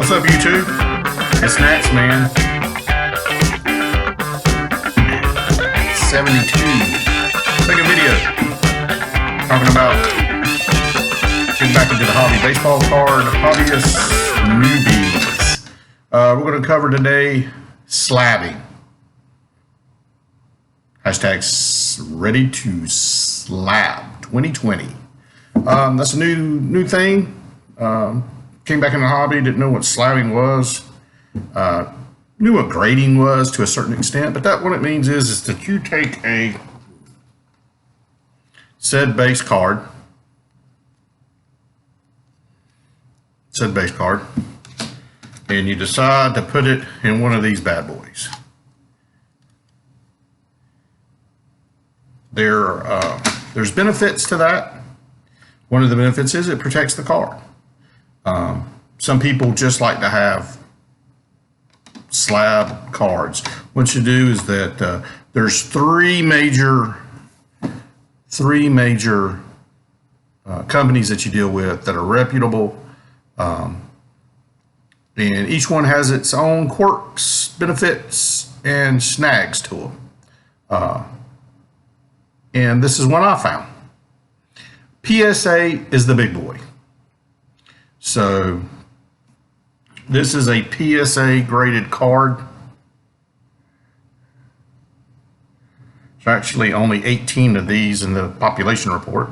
What's up, YouTube? It's Nats, man. 72. Make a video talking about getting back into the hobby. Baseball card, hobbyist newbies. We're going to cover today slabbing. Hashtag ready to slab 2020. That's a new thing. Came back in the hobby, didn't know what slabbing was. Knew what grading was to a certain extent, but that what it means is that you take a said base card, and you decide to put it in one of these bad boys. There's benefits to that. One of the benefits is it protects the card. Some people just like to have slab cards. What you do is that there's three major companies that you deal with that are reputable, and each one has its own quirks, benefits, and snags to them. And this is one I found. PSA is the big boy. So this is a PSA graded card. There's actually only 18 of these in the population report.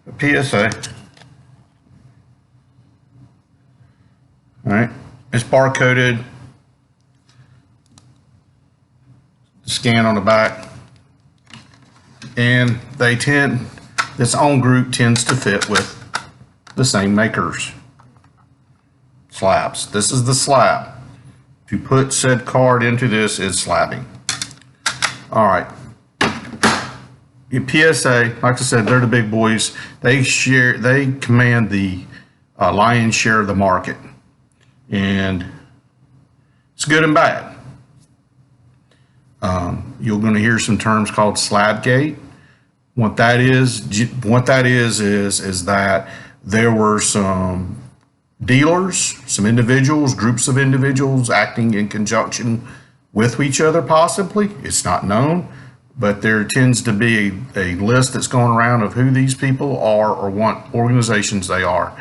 The PSA. All right, it's barcoded. Scan on the back. And this own group tends to fit with the same makers. Slabs. This is the slab. To put said card into this is slabbing. All right. Your PSA, like I said, they're the big boys. They command the lion's share of the market. And it's good and bad. You're going to hear some terms called Slabgate. What that is that there were some dealers, some individuals, groups of individuals acting in conjunction with each other possibly. It's not known, but there tends to be a list that's going around of who these people are or what organizations they are,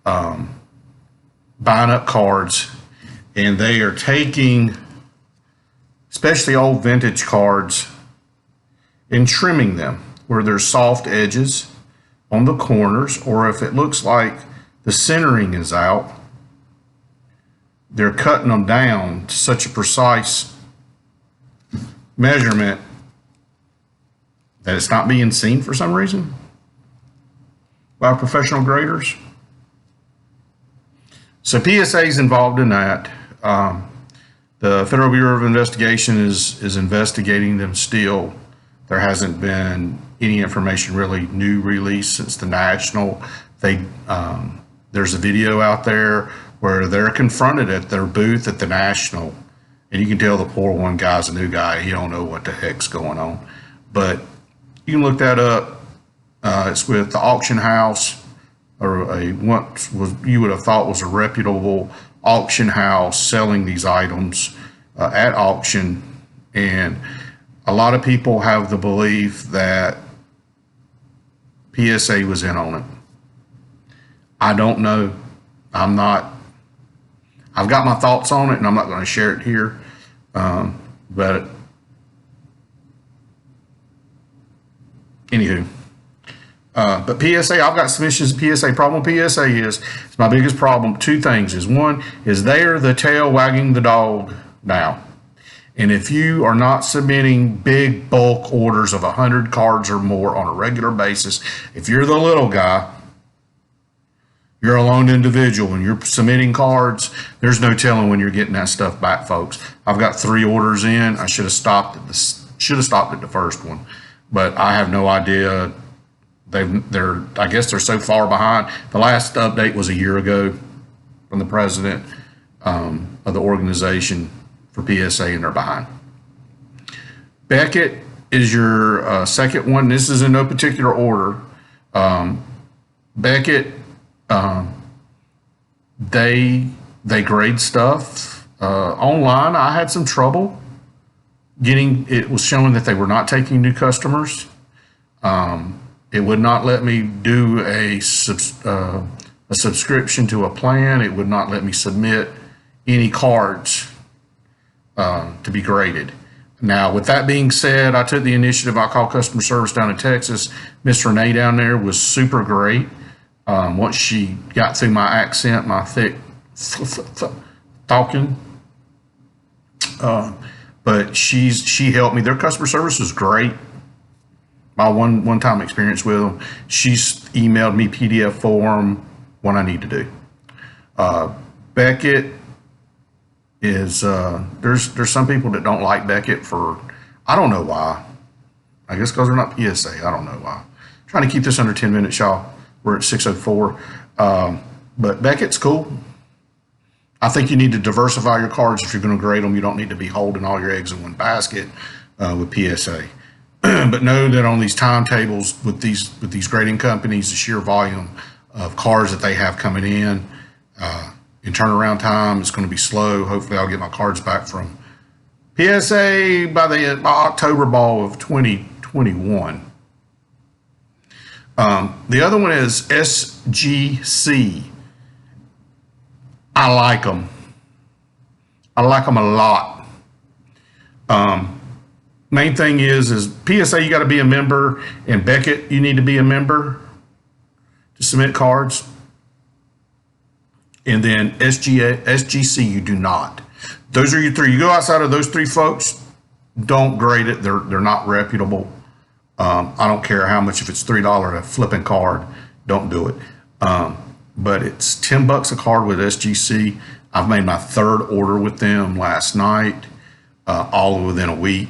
buying up cards, and they are taking especially old vintage cards and trimming them where there's soft edges on the corners, or if it looks like the centering is out, they're cutting them down to such a precise measurement that it's not being seen for some reason by professional graders. So PSA is involved in that. The Federal Bureau of Investigation is investigating them still. There hasn't been any information really new released since the National. There's a video out there where they're confronted at their booth at the National, and you can tell the poor one guy's a new guy. He don't know what the heck's going on. But you can look that up. It's with the auction house, or what you would have thought was a reputable auction house selling these items at auction. And a lot of people have the belief that PSA was in on it. I don't know. I've got my thoughts on it, and I'm not going to share it here. But anywho, but PSA, I've got some issues with PSA. Problem with PSA is, it's my biggest problem. Two things is, one is they're the tail wagging the dog now. And if you are not submitting big bulk orders of 100 cards or more on a regular basis, if you're the little guy, you're a lone individual and you're submitting cards, there's no telling when you're getting that stuff back, folks. I've got 3 orders in. I should have stopped at the first one, but I have no idea. I guess they're so far behind. The last update was a year ago from the president of the organization for PSA, and they're behind. Beckett is your second one. This is in no particular order. Beckett, they grade stuff online. I had some trouble getting. It was showing that they were not taking new customers. It would not let me do a subscription to a plan. It would not let me submit any cards to be graded. Now, with that being said, I took the initiative. I called customer service down in Texas. Miss Renee down there was super great. Once she got through my accent, my thick talking, but she helped me. Their customer service was great. My one-time experience with them, she's emailed me PDF form what I need to do. Beckett is there's some people that don't like Beckett for, I don't know why. I guess because they're not PSA. I don't know why. I'm trying to keep this under 10 minutes, y'all. We're at 6:04. But Beckett's cool. I think you need to diversify your cards if you're going to grade them. You don't need to be holding all your eggs in one basket with PSA. But know that on these timetables with these grading companies, the sheer volume of cards that they have coming in turnaround time is going to be slow. Hopefully I'll get my cards back from PSA by October ball of 2021. The other one is SGC. I like them. I like them a lot. Main thing is PSA, you got to be a member, and Beckett, you need to be a member to submit cards. And then SGC, you do not. Those are your three. You go outside of those three folks, don't grade it. They're not reputable. I don't care how much, if it's $3 a flipping card, don't do it. But it's $10 a card with SGC. I've made my third order with them last night, all within a week.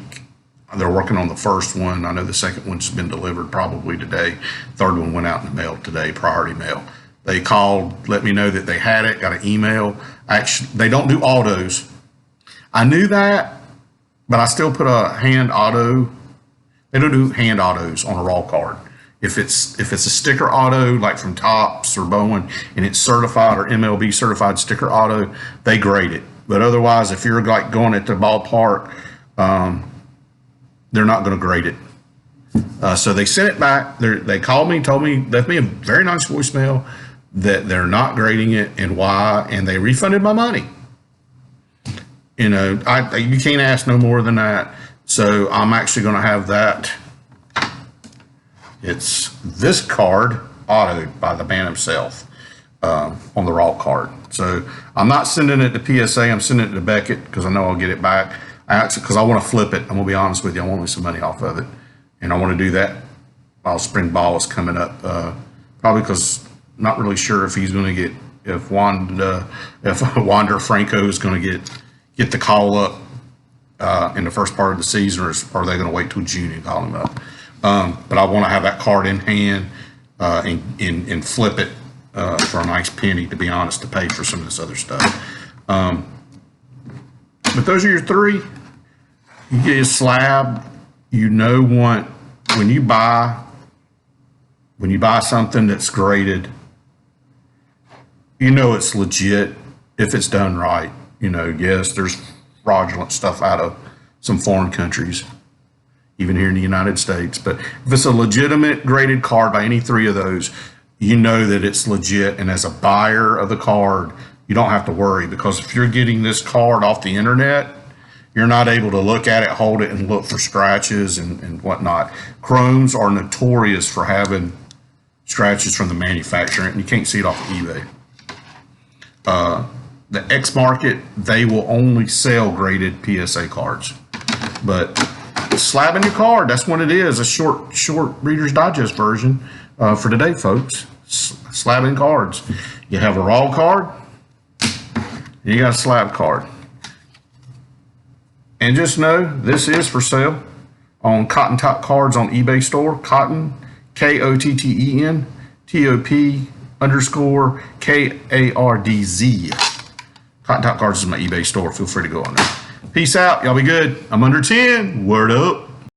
They're working on the first one. I know the second one's been delivered probably today. Third one went out in the mail today, priority mail. They called, let me know that they had it, got an email. Actually, they don't do autos. I knew that, but I still put a hand auto. They don't do hand autos on a raw card. If it's a sticker auto, like from Topps or Bowen, and it's certified or MLB certified sticker auto, they grade it. But otherwise, if you're like going at the ballpark, they're not going to grade it. So they sent it back. They called me, told me, left me a very nice voicemail that they're not grading it and why, and they refunded my money. You know, you can't ask no more than that. So I'm actually going to have that. It's this card autoed by the man himself on the raw card. So I'm not sending it to PSA. I'm sending it to Beckett because I know I'll get it back. Because I want to flip it. I'm going to be honest with you. I want to make some money off of it. And I want to do that while spring ball is coming up. Probably because I'm not really sure if he's going to get, if Wander Franco is going to get the call up in the first part of the season, or are they going to wait till June and call him up? But I want to have that card in hand and flip it for a nice penny, to be honest, to pay for some of this other stuff. But those are your three. You get a slab. You know what, when you buy something that's graded, you know it's legit if it's done right. You know, yes, there's fraudulent stuff out of some foreign countries, even here in the United States. But if it's a legitimate graded card by any three of those, you know that it's legit. And as a buyer of the card, you don't have to worry, because if you're getting this card off the internet, you're not able to look at it, hold it, and look for scratches and whatnot. Chromes are notorious for having scratches from the manufacturer, and you can't see it off of eBay. The X Market, they will only sell graded PSA cards. But slabbing your card, that's what it is. A short Reader's Digest version for today, folks. Slabbing cards. You have a raw card, you got a slab card. And just know this is for sale on Cotton Top Cards on eBay store. Cotton, Kotten, TOP_KARDZ. Cotton Top Cards is my eBay store. Feel free to go on there. Peace out. Y'all be good. I'm under 10. Word up.